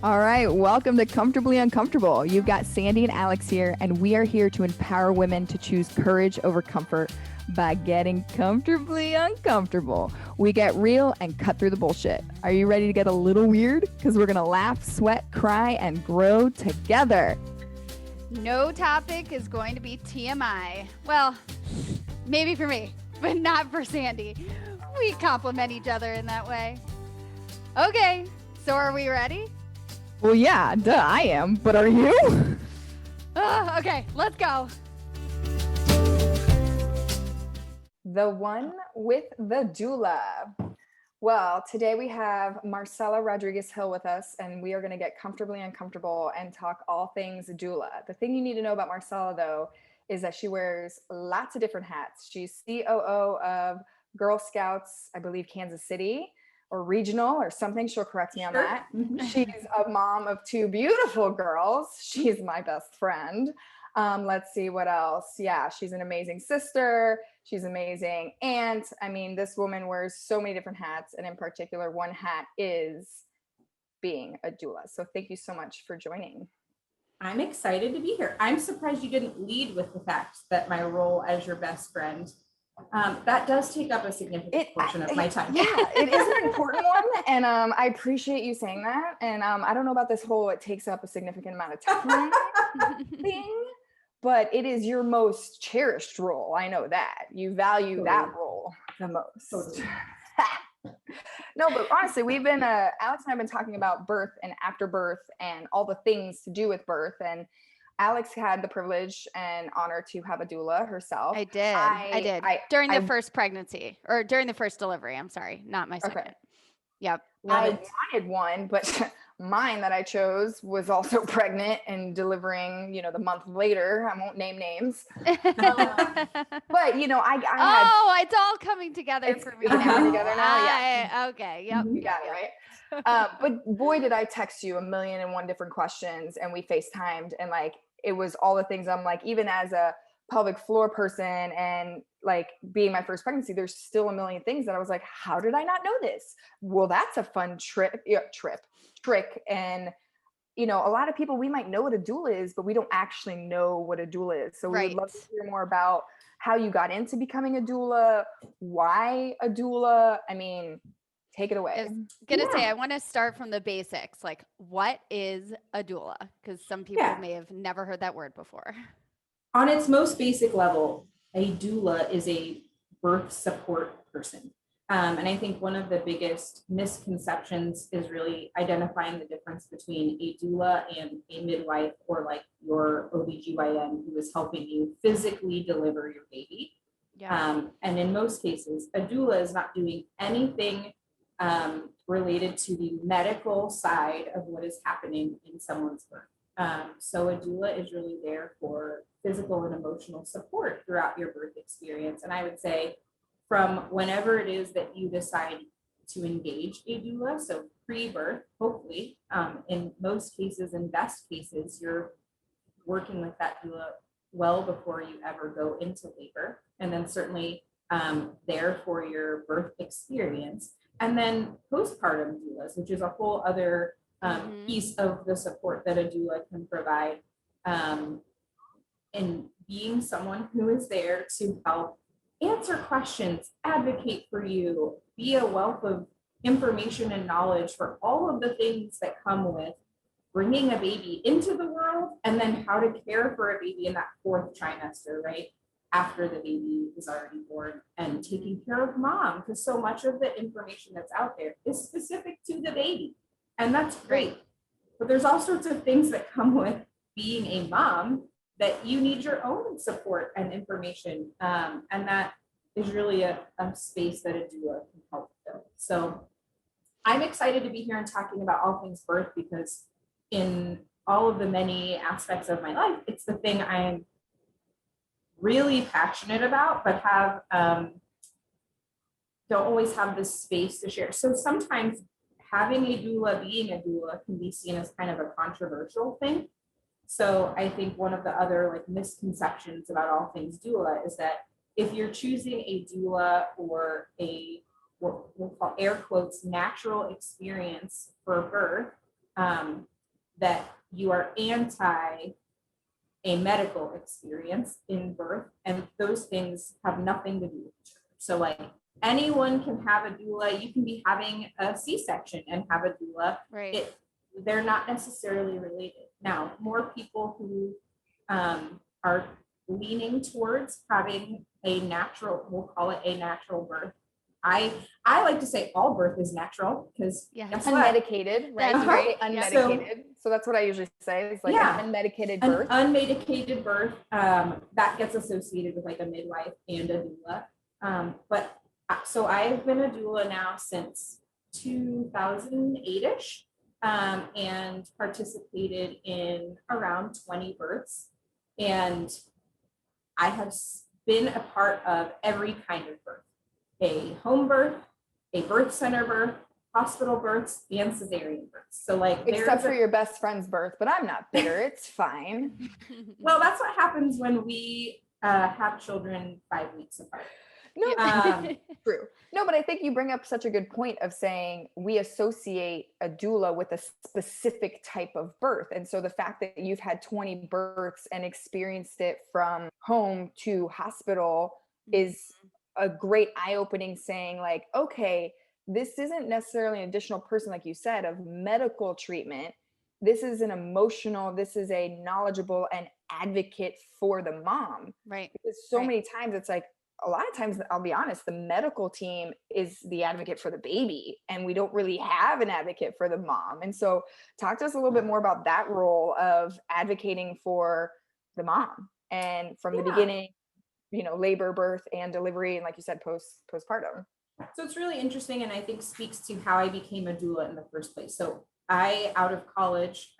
All right, welcome to Comfortably Uncomfortable. You've got Sandy and Alex here, and we are here to empower women to choose courage over comfort by getting comfortably uncomfortable. We get real and cut through the bullshit. Are you ready to get a little weird? Because we're going to laugh, sweat, cry, and grow together. No topic is going to be TMI. Well, maybe for me, but not for Sandy. We complement each other in that way. Okay, so are we ready? Well, yeah, duh, I am, but are you? Okay, let's go. The one with the doula. Well, today we have Marcela Rodriguez-Hill with us, and we are going to get comfortably uncomfortable and talk all things doula. The thing you need to know about Marcela, though, is that she wears lots of different hats. She's COO of Girl Scouts, I believe, Kansas City, or regional or something. She'll correct me on that. She's a mom of two beautiful girls. She's my best friend. Let's see what else. Yeah, she's an amazing sister. She's amazing aunt. I mean, this woman wears so many different hats, and in particular, one hat is being a doula. So thank you so much for joining. I'm excited to be here. I'm surprised you didn't lead with the fact that my role as your best friend, that does take up a significant portion of my time. Yeah, it is an important one. And I appreciate you saying that. And I don't know about this whole, it takes up a significant amount of time thing, but it is your most cherished role. I know that. You value that role the most. Totally. No, but honestly, we've been, Alex and I have been talking about birth and after birth and all the things to do with birth. And Alex had the privilege and honor to have a doula herself. I did. During the first pregnancy, or during the first delivery. I'm sorry, not my second. Okay. Yep. I wanted one, but mine that I chose was also pregnant and delivering, the month later. I won't name names. But, I had... it's all coming together for me. It's coming together now, yeah. Okay, yep. You got it, right? But boy, did I text you 1,000,001 different questions, and we FaceTimed, and it was all the things I'm like, even as a pelvic floor person and being my first pregnancy, there's still a million things that I was like, how did I not know this? Well, that's a fun trick. And, a lot of people, we might know what a doula is, but we don't actually know what a doula is. So we would love to hear more about how you got into becoming a doula, why a doula. I mean, take it away. I was gonna say, I want to start from the basics. What is a doula? Because some people may have never heard that word before. On its most basic level, a doula is a birth support person. And I think one of the biggest misconceptions is really identifying the difference between a doula and a midwife, or your OBGYN who is helping you physically deliver your baby. Yeah. And in most cases, a doula is not doing anything related to the medical side of what is happening in someone's birth. So a doula is really there for physical and emotional support throughout your birth experience. And I would say from whenever it is that you decide to engage a doula, so pre-birth, hopefully, in most cases, in best cases, you're working with that doula well before you ever go into labor. And then certainly there for your birth experience. And then postpartum doulas, which is a whole other piece of the support that a doula can provide, and being someone who is there to help answer questions, advocate for you, be a wealth of information and knowledge for all of the things that come with bringing a baby into the world, and then how to care for a baby in that fourth trimester, right? After the baby is already born, and taking care of mom, because so much of the information that's out there is specific to the baby. And that's great. But there's all sorts of things that come with being a mom that you need your own support and information. And that is really a space that a doula can help fill. So I'm excited to be here and talking about all things birth, because in all of the many aspects of my life, it's the thing I'm really passionate about, but don't always have this space to share. So sometimes having a doula, being a doula, can be seen as kind of a controversial thing. So I think one of the other misconceptions about all things doula is that if you're choosing a doula or a, what we'll call air quotes, natural experience for birth, that you are anti a medical experience in birth, and those things have nothing to do with each other. So like anyone can have a doula. You can be having a C-section and have a doula. Right. They're not necessarily related. Now, more people who are leaning towards having a natural, we'll call it a natural birth. I like to say all birth is natural because unmedicated, right? That's right. Unmedicated. So that's what I usually say. It's like an unmedicated birth. An unmedicated birth that gets associated with like a midwife and a doula. But so I've been a doula now since 2008ish, and participated in around 20 births, and I have been a part of every kind of birth. A home birth, a birth center birth, hospital births, and cesarean births. So like except for your best friend's birth, but I'm not bitter. It's fine. Well, that's what happens when we have children 5 weeks apart. No, true. No, but I think you bring up such a good point of saying we associate a doula with a specific type of birth. And so the fact that you've had 20 births and experienced it from home to hospital is a great eye-opening saying like, okay, this isn't necessarily an additional person, like you said, of medical treatment. This is an emotional, this is a knowledgeable and advocate for the mom. Right. Because so many times it's like, a lot of times, I'll be honest, the medical team is the advocate for the baby, and we don't really have an advocate for the mom. And so talk to us a little bit more about that role of advocating for the mom, and from the beginning, labor, birth, and delivery, and like you said, postpartum. So it's really interesting, and I think speaks to how I became a doula in the first place. So I, out of college,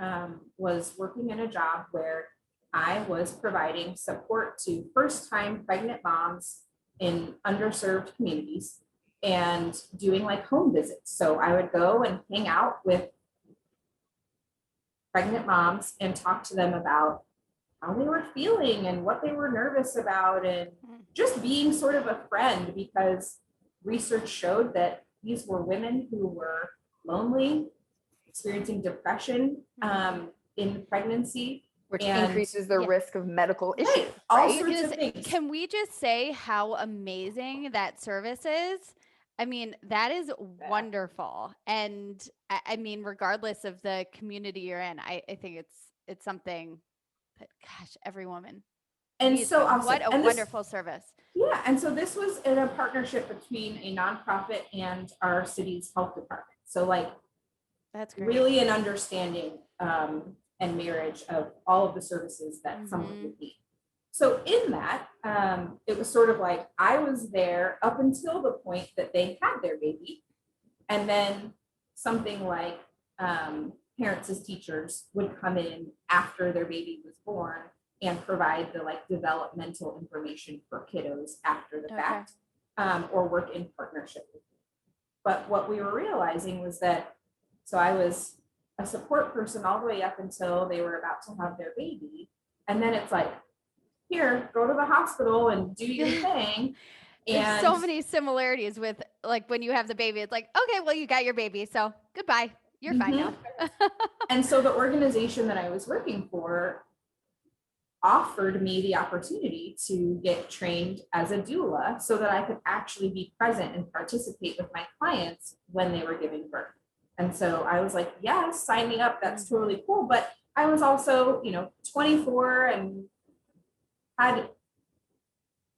was working in a job where I was providing support to first-time pregnant moms in underserved communities and doing like home visits. So I would go and hang out with pregnant moms and talk to them about how they were feeling and what they were nervous about, and just being sort of a friend, because research showed that these were women who were lonely, experiencing depression in pregnancy, which increases the risk of medical issues. All sorts of things. Can we just say how amazing that service is? I mean, that is wonderful. And I mean, regardless of the community you're in, I think it's something that, gosh, every woman. And so awesome. What a wonderful service. Yeah. And so this was in a partnership between a nonprofit and our city's health department. So like, that's great. Really an understanding and marriage of all of the services that someone would need. So in that, it was sort of like I was there up until the point that they had their baby. And then something like parents as teachers would come in after their baby was born and provide the like developmental information for kiddos after the fact, or work in partnership with them. But what we were realizing was that, so I was a support person all the way up until they were about to have their baby. And then it's like, here, go to the hospital and do your thing. And there's so many similarities with like when you have the baby, it's like, okay, well, you got your baby, so goodbye. You're fine now. And so the organization that I was working for offered me the opportunity to get trained as a doula so that I could actually be present and participate with my clients when they were giving birth. And so I was like, yes, sign me up. That's totally cool. But I was also, 24 and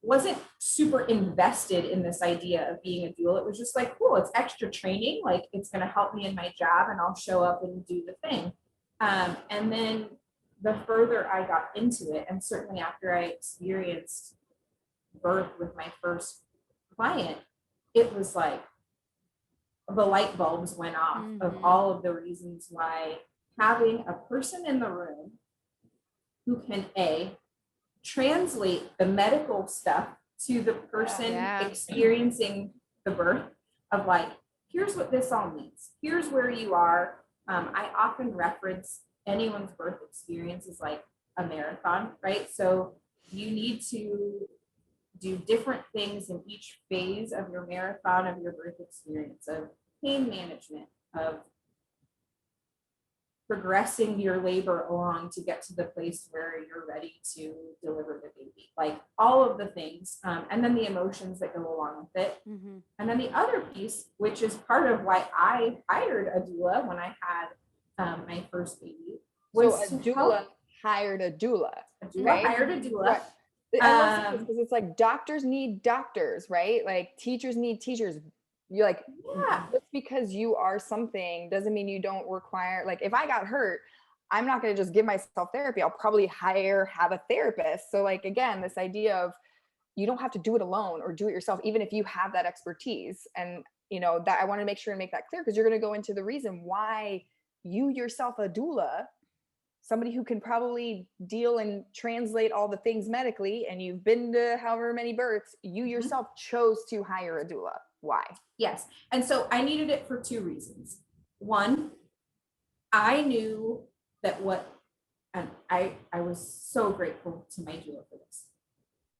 wasn't super invested in this idea of being a doula. It was just like, cool, it's extra training. Like it's going to help me in my job and I'll show up and do the thing. And then the further I got into it, and certainly after I experienced birth with my first client, it was like the light bulbs went off of all of the reasons why having a person in the room who can translate the medical stuff to the person experiencing the birth of like, here's what this all means. Here's where you are. I often reference anyone's birth experience is like a marathon, right? So you need to do different things in each phase of your marathon of your birth experience, of pain management, of progressing your labor along to get to the place where you're ready to deliver the baby, like all of the things, and then the emotions that go along with it. Mm-hmm. And then the other piece, which is part of why I hired a doula when I had my first baby, was so a doula hired a doula. A doula right? hired a doula. Right. I love this because it's like doctors need doctors, right? Like teachers need teachers. You're like, Yeah. just because you are something doesn't mean you don't require, like if I got hurt, I'm not going to just give myself therapy. I'll probably have a therapist. So like, again, this idea of you don't have to do it alone or do it yourself, even if you have that expertise. And, that I want to make sure and make that clear, because you're going to go into the reason why you yourself, a doula, somebody who can probably deal and translate all the things medically, and you've been to however many births, you yourself chose to hire a doula. Why? Yes. And so I needed it for two reasons. One, I knew that and I was so grateful to my doula for this.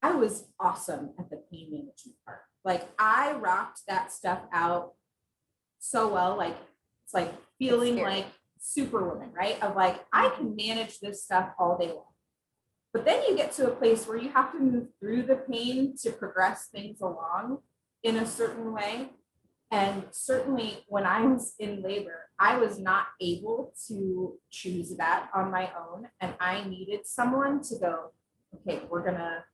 I was awesome at the pain management part. Like I rocked that stuff out so well. Like it's like feeling like superwoman, right? Of like, I can manage this stuff all day long. But then you get to a place where you have to move through the pain to progress things along in a certain way. And certainly when I was in labor, I was not able to choose that on my own. And I needed someone to go, okay, we're going to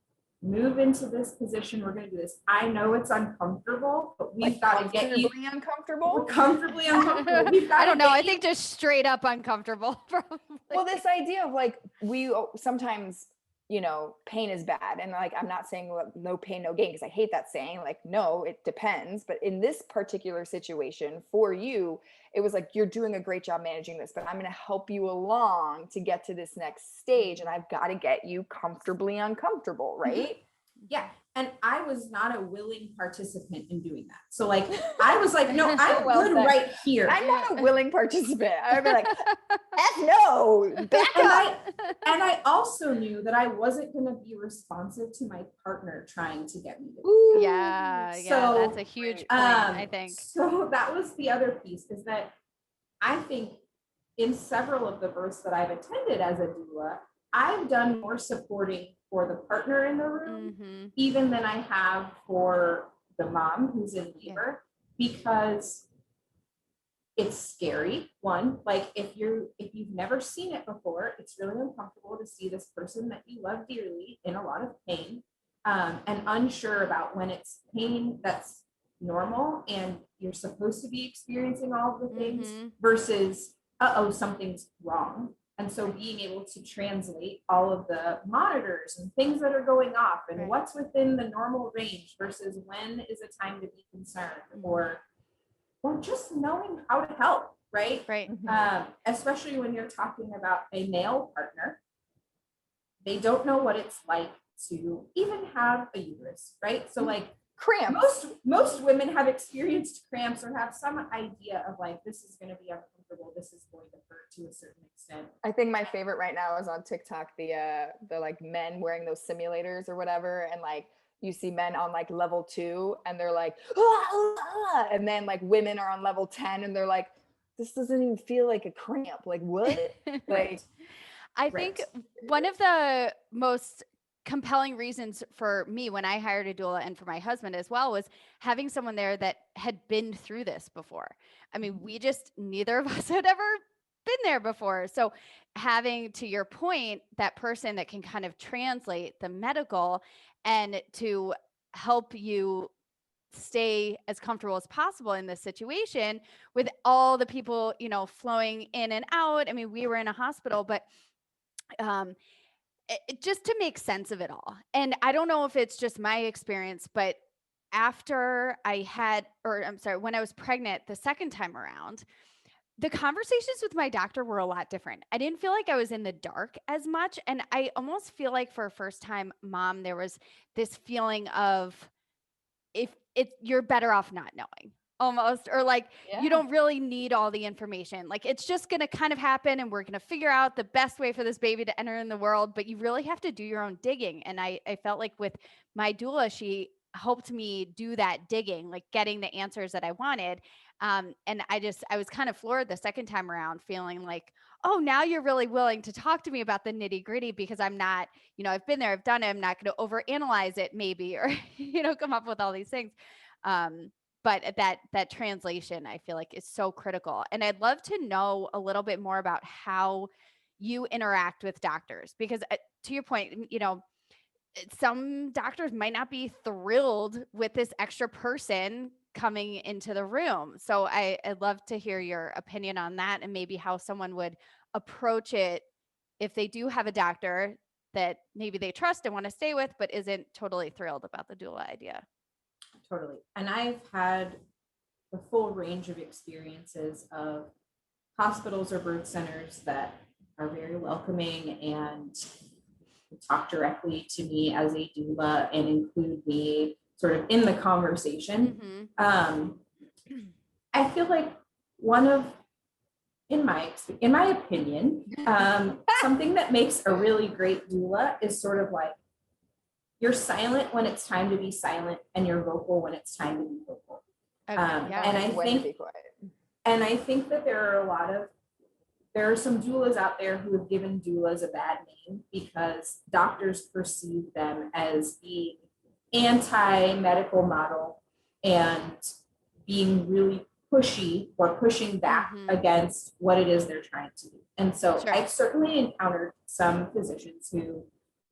move into this position. We're going to do this. I know it's uncomfortable, but we've got to get you uncomfortable. Comfortably uncomfortable. We've got I don't know. I think just straight up uncomfortable. Probably. Well, this idea of like, we sometimes, pain is bad. And like, I'm not saying no pain, no gain, because I hate that saying. Like, no, it depends. But in this particular situation for you, it was like, you're doing a great job managing this, but I'm going to help you along to get to this next stage. And I've got to get you comfortably uncomfortable, right? Yeah. And I was not a willing participant in doing that. So like, I was like, no, I'm good right here. I'm not a willing participant. I'd be like, F no, back up. And I also knew that I wasn't going to be responsive to my partner trying to get me to do that. So, that's a huge point, I think. So that was the other piece, is that I think in several of the births that I've attended as a doula, I've done more supporting for the partner in the room, even than I have for the mom who's in labor, because it's scary. One, like if you've never seen it before, it's really uncomfortable to see this person that you love dearly in a lot of pain, and unsure about when it's pain that's normal and you're supposed to be experiencing all of the things versus, something's wrong. And so being able to translate all of the monitors and things that are going off and what's within the normal range versus when is a time to be concerned, or just knowing how to help, right? Right. Especially when you're talking about a male partner, they don't know what it's like to even have a uterus, right? So like cramps. Most women have experienced cramps or have some idea of like, this is going to be uncomfortable. This is going to hurt to a certain extent. I think my favorite right now is on TikTok, the like men wearing those simulators or whatever. And like, you see men on like level 2 and they're like, and then like women are on level 10 and they're like, this doesn't even feel like a cramp. Like what? Like, I think one of the most compelling reasons for me when I hired a doula, and for my husband as well, was having someone there that had been through this before. I mean, neither of us had ever been there before. So having, to your point, that person that can kind of translate the medical and to help you stay as comfortable as possible in this situation with all the people, flowing in and out. I mean, we were in a hospital, but just to make sense of it all. And I don't know if it's just my experience, but when I was pregnant the second time around, the conversations with my doctor were a lot different. I didn't feel like I was in the dark as much. And I almost feel like for a first time mom, there was this feeling of, you're better off not knowing. Almost, or like, you don't really need all the information. Like, it's just going to kind of happen and we're going to figure out the best way for this baby to enter in the world, but you really have to do your own digging. And I felt like with my doula, she helped me do that digging, like getting the answers that I wanted. And I was kind of floored the second time around, feeling like, oh, now you're really willing to talk to me about the nitty gritty, because I'm not, I've been there, I've done it. I'm not going to overanalyze it maybe, or, come up with all these things. But that translation, I feel like, is so critical. And I'd love to know a little bit more about how you interact with doctors, because to your point, some doctors might not be thrilled with this extra person coming into the room. So I'd love to hear your opinion on that, and maybe how someone would approach it if they do have a doctor that maybe they trust and want to stay with, but isn't totally thrilled about the doula idea. Totally. And I've had the full range of experiences of hospitals or birth centers that are very welcoming and talk directly to me as a doula and include me sort of in the conversation. I feel like in my opinion, something that makes a really great doula is sort of like, you're silent when it's time to be silent, and you're vocal when it's time to be vocal. Okay, yeah. And I think that there are some doulas out there who have given doulas a bad name because doctors perceive them as being anti-medical model and being really pushy or pushing back against what it is they're trying to do. And so I've certainly encountered some physicians who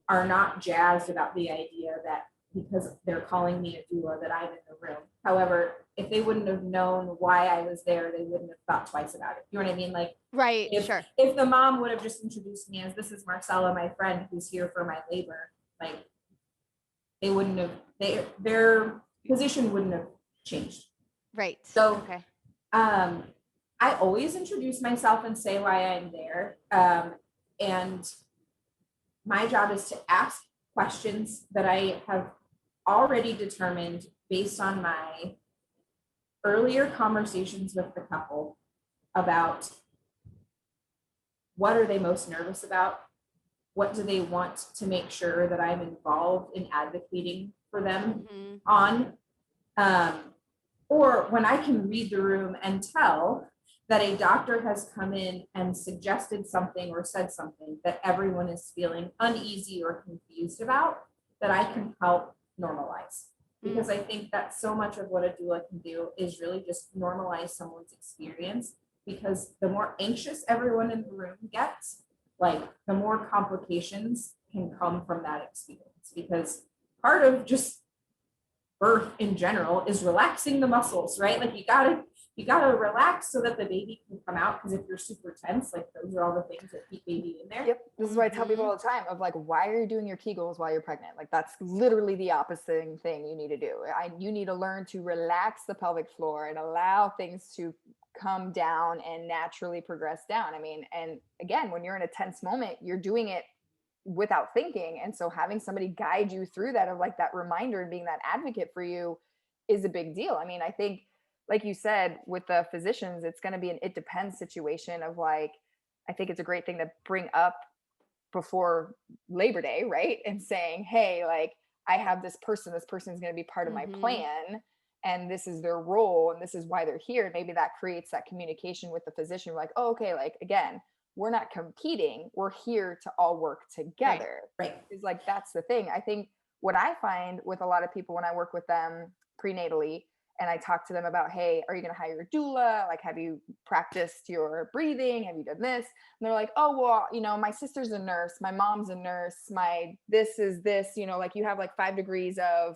are not jazzed about the idea that because they're calling me a doula that I'm in the room. However, if they wouldn't have known why I was there, they wouldn't have thought twice about it. You know what I mean? Like, right. If the mom would have just introduced me as, this is Marcela, my friend who's here for my labor, like, they wouldn't have, their position wouldn't have changed. Right. So, I always introduce myself and say why I'm there. And my job is to ask questions that I have already determined based on my earlier conversations with the couple about what are they most nervous about, what do they want to make sure that I'm involved in advocating for them on, or when I can read the room and tell that a doctor has come in and suggested something or said something that everyone is feeling uneasy or confused about, that I can help normalize. Because I think that so much of what a doula can do is really just normalize someone's experience, because the more anxious everyone in the room gets, like, the more complications can come from that experience. Because part of just birth in general is relaxing the muscles, right? Like, you gotta relax so that the baby can come out, because if you're super tense, like, those are all the things that keep baby in there. Yep. This is what I tell people all the time of like, why are you doing your Kegels while you're pregnant? Like, that's literally the opposite thing you need to do. You need to learn to relax the pelvic floor and allow things to come down and naturally progress down. I mean, and again, when you're in a tense moment, you're doing it without thinking. And so having somebody guide you through that, of like that reminder and being that advocate for you, is a big deal. I mean, I think, like you said, with the physicians, it's going to be an it depends situation of like, I think it's a great thing to bring up before Labor Day, right? And saying, hey, like, I have this person is going to be part of my plan, and this is their role, and this is why they're here. Maybe that creates that communication with the physician. Like, oh, okay, like, again, we're not competing. We're here to all work together. Right. It's like, that's the thing. I think what I find with a lot of people when I work with them prenatally, and I talk to them about, hey, are you going to hire a doula? Like, have you practiced your breathing? Have you done this? And they're like, oh, well, my sister's a nurse. My mom's a nurse. This is this, like, you have like 5 degrees of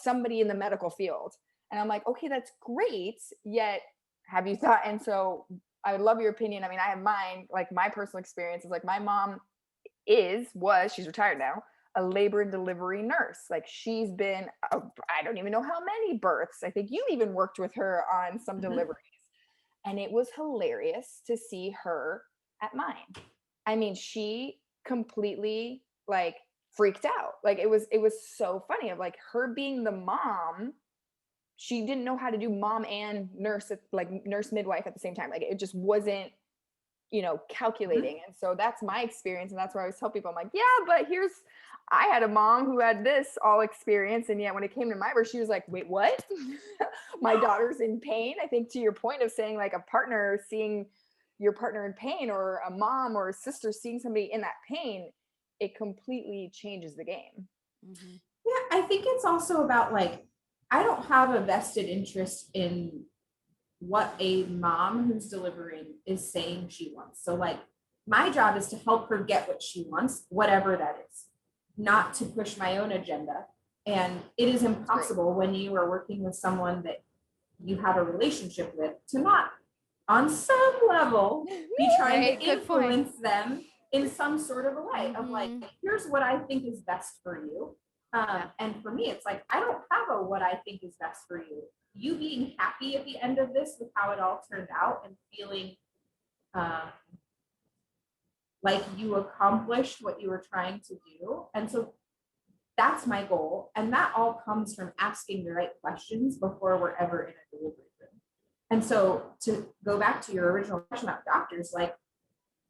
somebody in the medical field. And I'm like, okay, that's great. Yet, have you thought? And so I would love your opinion. I mean, I have mine, like, my personal experience is like, my mom she's retired now, a labor and delivery nurse. Like, she's been, I don't even know how many births. I think you even worked with her on some deliveries. And it was hilarious to see her at mine. I mean, she completely like freaked out. Like, it was so funny of like her being the mom. She didn't know how to do mom and nurse, like nurse midwife at the same time. Like, it just wasn't, calculating. And so that's my experience. And that's where I always tell people, I'm like, yeah, but I had a mom who had this all experience, and yet when it came to my birth, she was like, wait, what? My daughter's in pain. I think to your point of saying like a partner seeing your partner in pain, or a mom or a sister seeing somebody in that pain, it completely changes the game. Mhm. Yeah, I think it's also about like, I don't have a vested interest in what a mom who's delivering is saying she wants. So like my job is to help her get what she wants, whatever that is, not to push my own agenda. And it is impossible when you are working with someone that you have a relationship with to not, on some level, be trying Right, to good point. influence them in some sort of a way of like, Mhm. here's what I think is best for you. Yeah. And for me, it's like, I don't have a what I think is best for you. You being happy at the end of this with how it all turned out and feeling like you accomplished what you were trying to do. And so that's my goal. And that all comes from asking the right questions before we're ever in a delivery room. And so to go back to your original question about doctors, like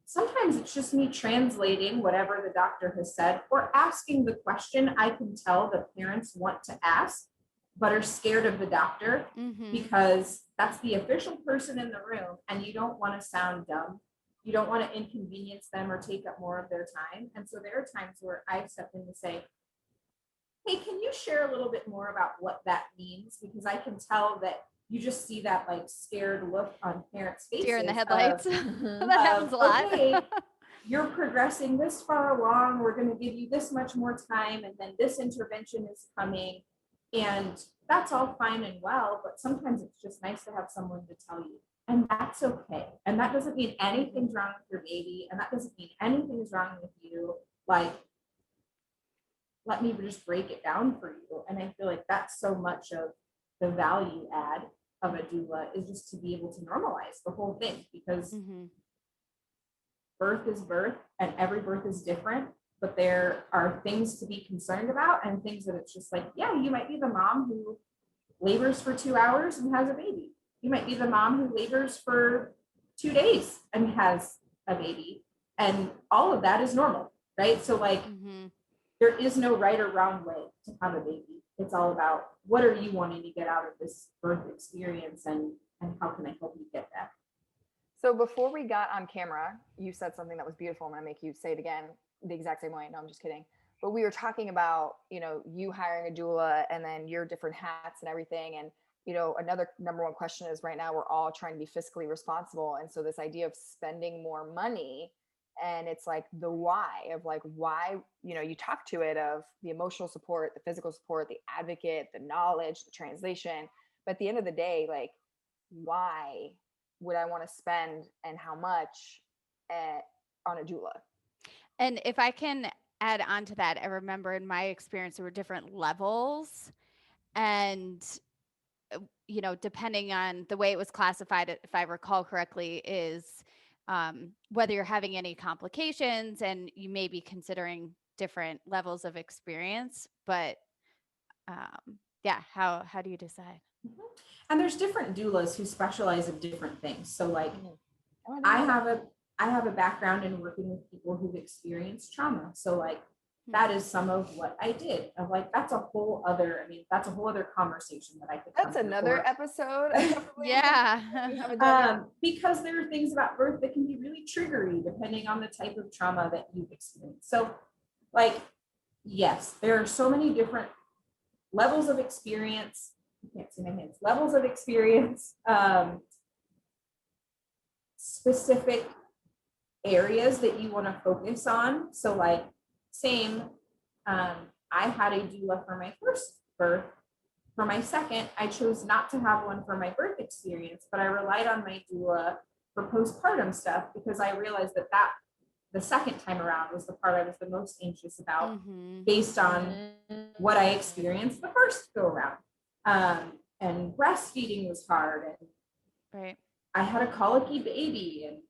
sometimes it's just me translating whatever the doctor has said or asking the question I can tell the parents want to ask, but are scared of the doctor Mhm. because that's the official person in the room and you don't want to sound dumb. You don't want to inconvenience them or take up more of their time. And so there are times where I step in to say, hey, can you share a little bit more about what that means? Because I can tell that you just see that like scared look on parents' faces. Deer in the headlights. That happens a lot. Okay, you're progressing this far along. We're going to give you this much more time, and then this intervention is coming. And that's all fine and well, but sometimes it's just nice to have someone to tell you. And that's okay. And that doesn't mean anything's wrong with your baby. And that doesn't mean anything is wrong with you. Like, let me just break it down for you. And I feel like that's so much of the value add of a doula is just to be able to normalize the whole thing, because Mhm. birth is birth and every birth is different, but there are things to be concerned about and things that it's just like, yeah, you might be the mom who labors for 2 hours and has a baby. You might be the mom who labors for 2 days and has a baby. And all of that is normal, right? So like, Mhm. there is no right or wrong way to have a baby. It's all about what are you wanting to get out of this birth experience and how can I help you get that? So before we got on camera, you said something that was beautiful. I'm going to make you say it again the exact same way. No, I'm just kidding. But we were talking about, you hiring a doula and then your different hats and everything. And, another number one question is right now we're all trying to be fiscally responsible. And so this idea of spending more money, and it's like the why of like, why, you talk to it of the emotional support, the physical support, the advocate, the knowledge, the translation. But at the end of the day, like, why would I want to spend and how much on a doula? And if I can add on to that, I remember in my experience, there were different levels. And, depending on the way it was classified, if I recall correctly, is whether you're having any complications and you may be considering different levels of experience. But yeah, how do you decide? And there's different doulas who specialize in different things. So like Oh, I have a background in working with people who've experienced trauma. So like that is some of what I did. Of like that's a whole other, that's a whole other conversation that I could. That's another episode. Yeah. Because there are things about birth that can be really triggery depending on the type of trauma that you've experienced. So like, yes, there are so many different levels of experience. You can't see my hands. Levels of experience, specific areas that you want to focus on. So like same, I had a doula for my first birth. For my second, I chose not to have one for my birth experience, but I relied on my doula for postpartum stuff because I realized that the second time around was the part I was the most anxious about based on what I experienced the first go around. And breastfeeding was hard, and Right. I had a colicky baby, and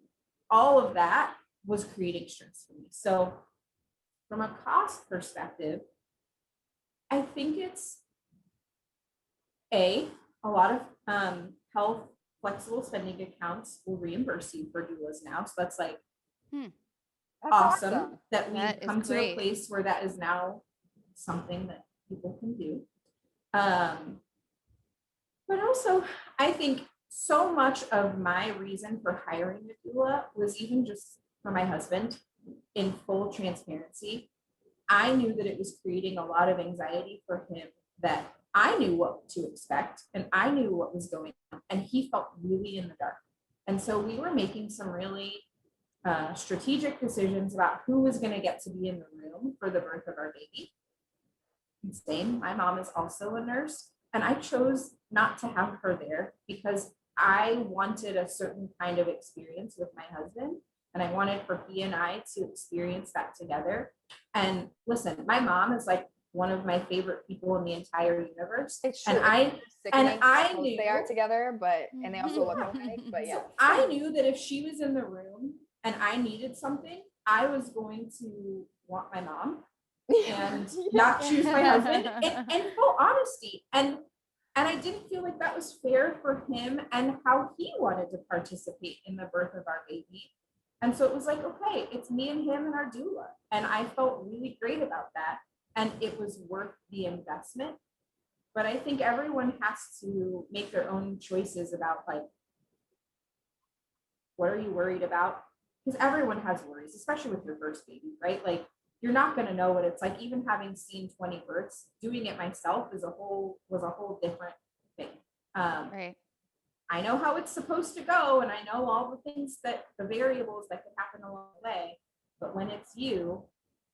all of that was creating stress for me. So from a cost perspective, I think it's a lot of health flexible spending accounts will reimburse you for doulas now. So that's like That's awesome that we've That is come to a great. place where that is now something that people can do. But also, I think so much of my reason for hiring a doula was even just for my husband. In full transparency, I knew that it was creating a lot of anxiety for him, that I knew what to expect and I knew what was going on, and he felt really in the dark. And so we were making some really strategic decisions about who was going to get to be in the room for the birth of our baby. Same, my mom is also a nurse, and I chose not to have her there because I wanted a certain kind of experience with my husband, and I wanted for he and I to experience that together. And listen, my mom is like one of my favorite people in the entire universe. It's true. And I knew knew they are together, and they also look alike. But yeah, I knew that if she was in the room and I needed something, I was going to want my mom and not choose my husband in full honesty. And I didn't feel like that was fair for him and how he wanted to participate in the birth of our baby. And so it was like, okay, it's me and him and our doula. And I felt really great about that. And it was worth the investment. But I think everyone has to make their own choices about, like, what are you worried about? Because everyone has worries, especially with your first baby, right? Like, you're not going to know what it's like. Even having seen 20 births, doing it myself was a whole different thing. Right. I know how it's supposed to go, and I know all the things that the variables that could happen along the way, but when it's you,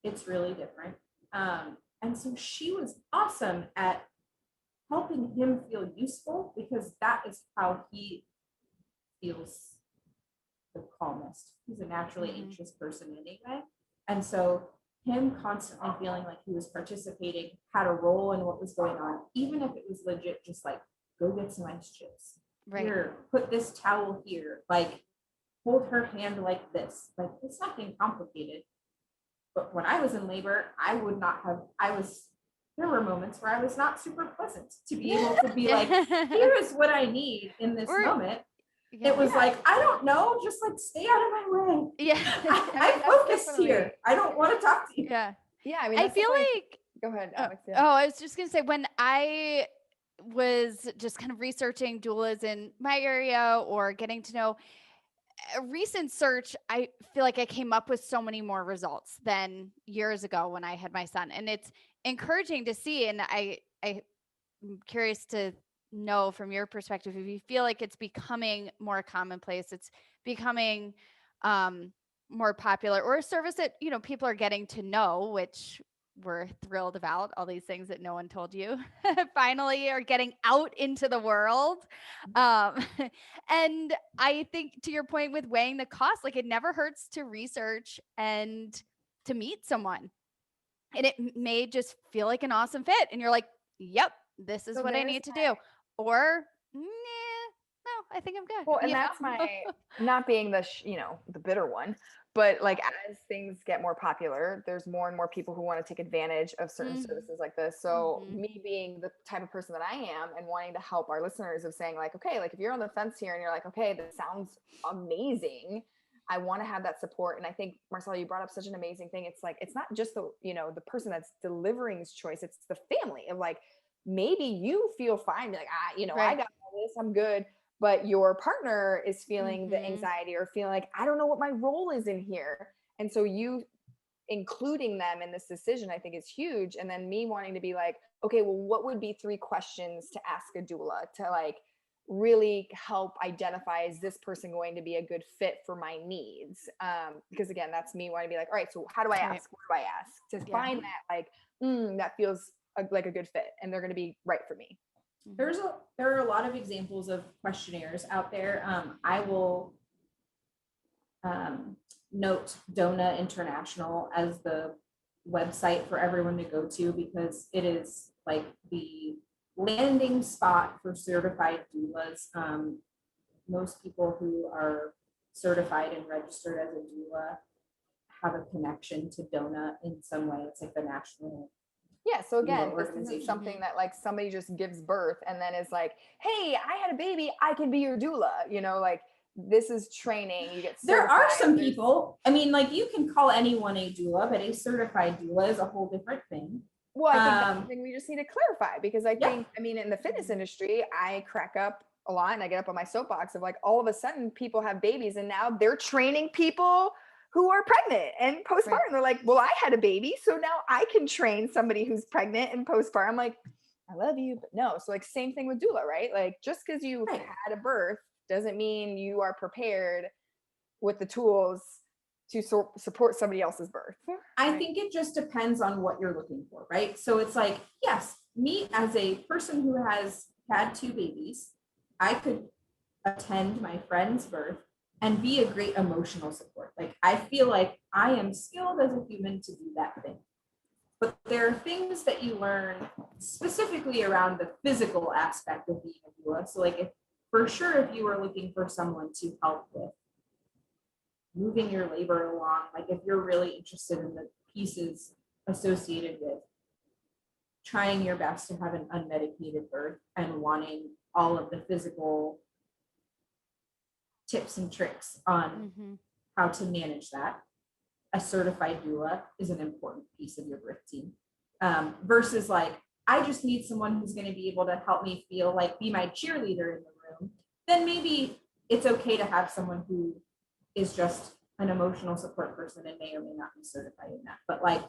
it's really different. And so she was awesome at helping him feel useful, because that is how he feels the calmest. He's a naturally anxious person anyway. And so him constantly feeling like he was participating, had a role in what was going on, even if it was legit, just like, go get some ice chips. Right. Here, put this towel here, like, hold her hand like this. Like, it's nothing complicated. But when I was in labor, there were moments where I was not super pleasant to be able to be like, here is what I need in this moment. Yeah. It was like, I don't know, just like, stay out of my way. Yeah. I focused here. I don't want to talk to you. Yeah. Yeah. I mean, I feel like, go ahead, Alex. I was just going to say, when I was just kind of researching doulas in my area or getting to know, a recent search, I feel like I came up with so many more results than years ago when I had my son. And it's encouraging to see. And I'm curious to know from your perspective, if you feel like it's becoming more commonplace, it's becoming more popular, or a service that, people are getting to know, which we're thrilled about. All these things that no one told you finally are getting out into the world. And I think, to your point with weighing the cost, like, it never hurts to research and to meet someone. And it may just feel like an awesome fit. And you're like, yep, this is what I need to do. Or, no, I think I'm good. Well, and that's my, not being the, the bitter one, but like, as things get more popular, there's more and more people who want to take advantage of certain services like this. So me being the type of person that I am and wanting to help our listeners, of saying like, okay, like, if you're on the fence here and you're like, okay, this sounds amazing, I want to have that support. And I think, Marcela, you brought up such an amazing thing. It's like, it's not just the, the person that's delivering's choice. It's the family of like, maybe you feel fine. Like, I got all this, I'm good. But your partner is feeling the anxiety, or feeling like, I don't know what my role is in here. And so you including them in this decision, I think, is huge. And then me wanting to be like, okay, well, what would be 3 questions to ask a doula to like really help identify, is this person going to be a good fit for my needs? Because again, that's me wanting to be like, all right, so how do I ask? What do I ask to find that like, that feels like a good fit and they're going to be right for me? There are a lot of examples of questionnaires out there. I will note Doula International as the website for everyone to go to, because it is like the landing spot for certified doulas. Most people who are certified and registered as a doula have a connection to DONA in some way. It's like the national. Yeah. So again, this isn't something that like somebody just gives birth and then is like, hey, I had a baby, I can be your doula. Like, this is training. You get there are certified. some people, I mean, like you can call anyone a doula, but a certified doula is a whole different thing. Well, I think that's something we just need to clarify, because I Yeah. think, I mean, in the fitness industry, I crack up a lot and I get up on my soapbox of like, all of a sudden people have babies and now they're training people who are pregnant and postpartum. Right. They're like, well, I had a baby, so now I can train somebody who's pregnant and postpartum. I'm like, I love you, but no. So like same thing with doula, right? Like just because you Right. had a birth doesn't mean you are prepared with the tools to support somebody else's birth. I think it just depends on what you're looking for, right? So it's like, yes, me as a person who has had 2 babies, I could attend my friend's birth and be a great emotional support. Like I feel like I am skilled as a human to do that thing. But there are things that you learn specifically around the physical aspect of being a doula. So like if you were looking for someone to help with moving your labor along, like if you're really interested in the pieces associated with trying your best to have an unmedicated birth and wanting all of the physical tips and tricks on how to manage that, a certified doula is an important piece of your birth team. Versus like, I just need someone who's going to be able to help me feel like be my cheerleader in the room, then maybe it's okay to have someone who is just an emotional support person and may or may not be certified in that. But like,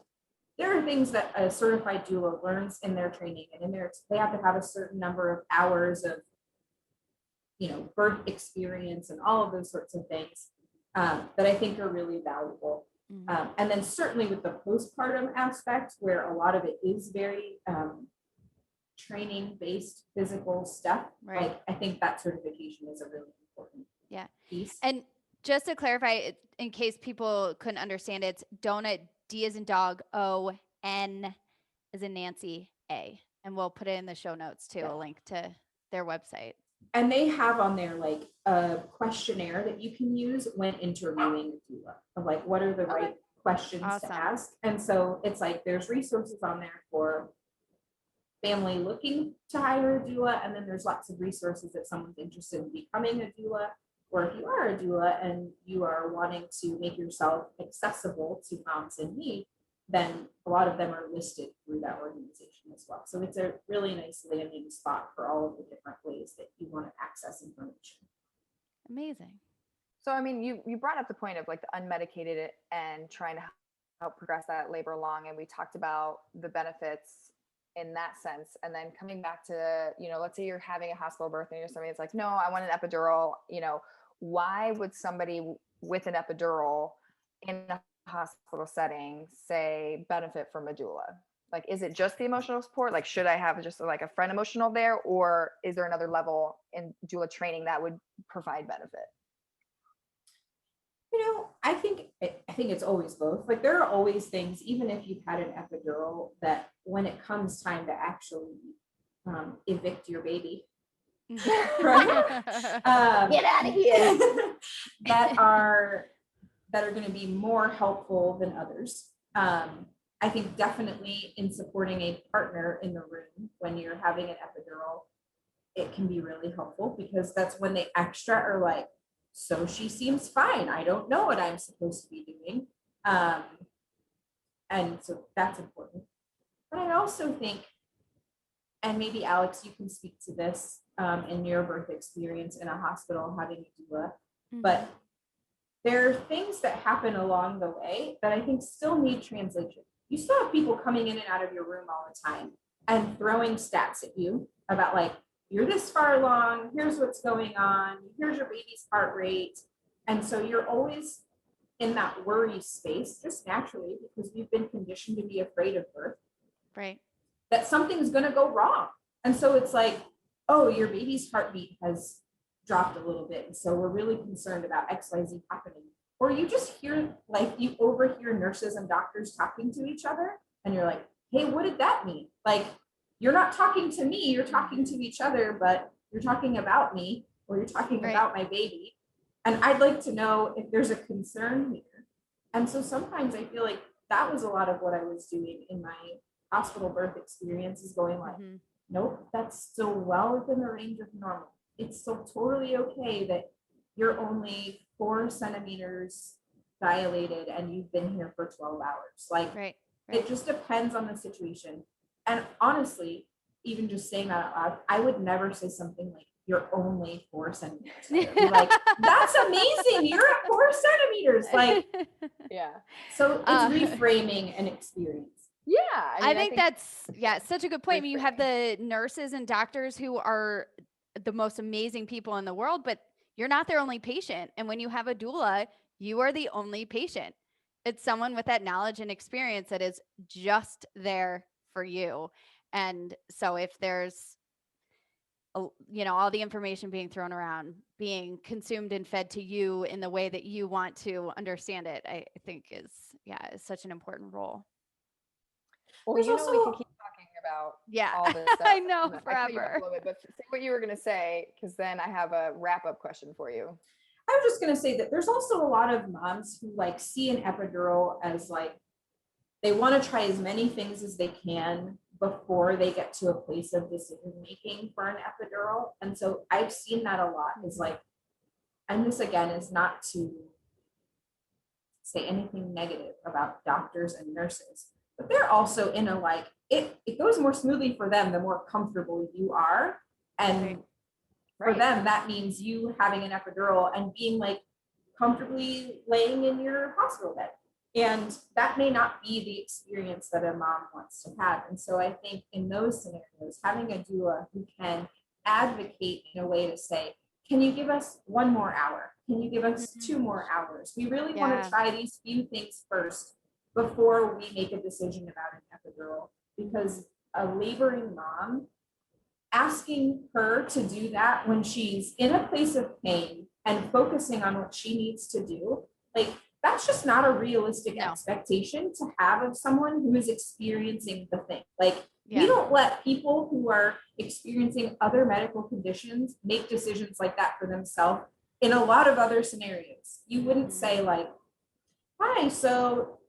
there are things that a certified doula learns in their training, and in their, they have to have a certain number of hours of, you know, birth experience and all of those sorts of things that I think are really valuable. And then certainly with the postpartum aspect, where a lot of it is very training based physical stuff, Right. like I think that certification is a really important piece. And just to clarify, in case people couldn't understand, it's Donut, D as in dog, O, N as in Nancy, A. And we'll put it in the show notes too, a link to their website. And they have on there like a questionnaire that you can use when interviewing a doula of like, what are the right questions to ask? And so it's like, there's resources on there for family looking to hire a doula. And then there's lots of resources if someone's interested in becoming a doula, or if you are a doula and you are wanting to make yourself accessible to moms in need, then a lot of them are listed through that organization as well. So it's a really nice landing spot for all of the different ways that you want to access information. Amazing. So, I mean, you brought up the point of like the unmedicated and trying to help progress that labor along. And we talked about the benefits in that sense. And then coming back to, you know, let's say you're having a hospital birth and you're somebody that's like, no, I want an epidural. You know, why would somebody with an epidural in a hospital setting say benefit from a doula? Like, is it just the emotional support? Like, should I have just like a friend emotional there, or is there another level in doula training that would provide benefit? You know, I think it's always both. Like there are always things, even if you've had an epidural, that when it comes time to actually evict your baby, right? Get out of here. that are going to be more helpful than others. I think definitely in supporting a partner in the room when you're having an epidural, it can be really helpful, because that's when the extra are like, so she seems fine, I don't know what I'm supposed to be doing. And so that's important. But I also think, and maybe Alex, you can speak to this in your birth experience in a hospital having a doula, but there are things that happen along the way that I think still need translation. You still have people coming in and out of your room all the time and throwing stats at you about like, you're this far along, here's what's going on, here's your baby's heart rate. And so you're always in that worry space, just naturally, because we've been conditioned to be afraid of birth. Right. That something's going to go wrong. And so it's like, oh, your baby's heartbeat has dropped a little bit, and so we're really concerned about XYZ happening. Or you just hear, like, you overhear nurses and doctors talking to each other, and you're like, hey, what did that mean? Like, you're not talking to me, you're talking to each other, but you're talking about me, or you're talking about my baby. And I'd like to know if there's a concern here. And so sometimes I feel like that was a lot of what I was doing in my hospital birth experience, is going like, nope, that's still well within the range of normal. It's still totally okay that you're only 4 centimeters dilated and you've been here for 12 hours. Like, Right. it just depends on the situation. And honestly, even just saying that out loud, I would never say something like, you're only 4 centimeters. I'd be like, that's amazing. You're at 4 centimeters. Like, Yeah. so it's reframing an experience. Yeah. I think that's such a good point. I mean, you have reframing. the nurses and doctors who are the most amazing people in the world, but you're not their only patient. And when you have a doula, you are the only patient. It's someone with that knowledge and experience that is just there for you. And so if there's all the information being thrown around, being consumed and fed to you in the way that you want to understand it, I think is such an important role. Well, There's we could keep talking about all this stuff. I know, I cut you off forever. a little bit, but say what you were going to say, because then I have a wrap-up question for you. I was just going to say that there's also a lot of moms who like see an epidural as like, they want to try as many things as they can before they get to a place of decision making for an epidural. And so I've seen that a lot, is like, and this again is not to say anything negative about doctors and nurses, but they're also in a like, it goes more smoothly for them the more comfortable you are. And for them, that means you having an epidural and being like comfortably laying in your hospital bed. And that may not be the experience that a mom wants to have. And so I think in those scenarios, having a doula who can advocate in a way to say, can you give us 1 more hour? Can you give us 2 more hours? We really want to try these few things first before we make a decision about an epidural, because a laboring mom, asking her to do that when she's in a place of pain and focusing on what she needs to do, like, that's just not a realistic expectation to have of someone who is experiencing the thing. Like, we don't let people who are experiencing other medical conditions make decisions like that for themselves in a lot of other scenarios. You wouldn't say like, hi, so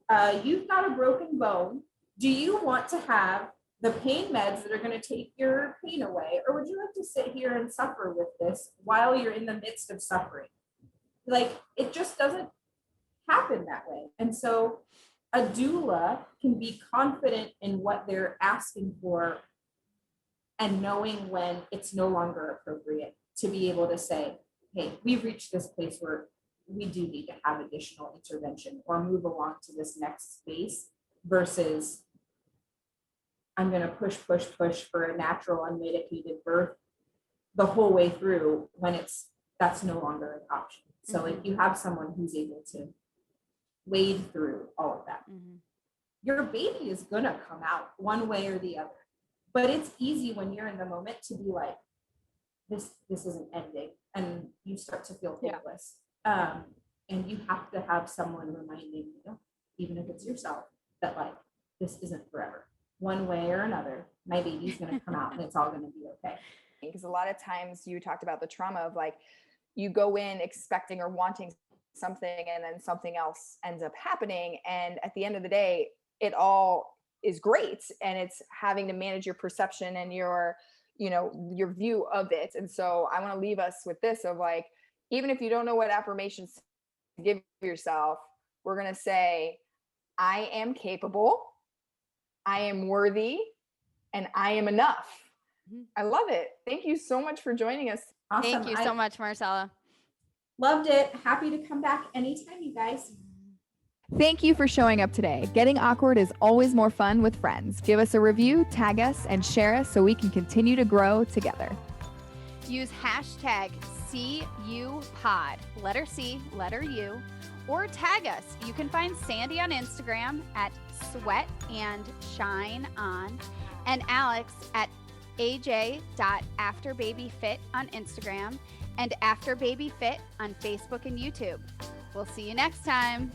you've got a broken bone. Do you want to have the pain meds that are going to take your pain away? Or would you like to sit here and suffer with this while you're in the midst of suffering? Like, it just doesn't happen that way. And so a doula can be confident in what they're asking for and knowing when it's no longer appropriate to be able to say, hey, we've reached this place where we do need to have additional intervention or move along to this next space, versus I'm going to push for a natural unmedicated birth the whole way through when that's no longer an option. So like, you have someone who's able to wade through all of that. Your baby is going to come out one way or the other, but it's easy when you're in the moment to be like, this isn't ending, and you start to feel hopeless. And you have to have someone reminding you, even if it's yourself, that like, this isn't forever. One way or another, my baby's going to come out and it's all going to be okay. Because a lot of times you talked about the trauma of like, you go in expecting or wanting something and then something else ends up happening. And at the end of the day, it all is great. And it's having to manage your perception and your view of it. And so I want to leave us with this of like, even if you don't know what affirmations to give yourself, we're going to say, I am capable, I am worthy, and I am enough. I love it. Thank you so much for joining us. Awesome. Thank you so much, Marcela. Loved it. Happy to come back anytime, you guys. Thank you for showing up today. Getting awkward is always more fun with friends. Give us a review, tag us, and share us so we can continue to grow together. Use hashtag CUPod, letter C, letter U, or tag us. You can find Sandy on Instagram at sweatandshineon and Alex at aj.afterbabyfit on Instagram and afterbabyfit on Facebook and YouTube. We'll see you next time.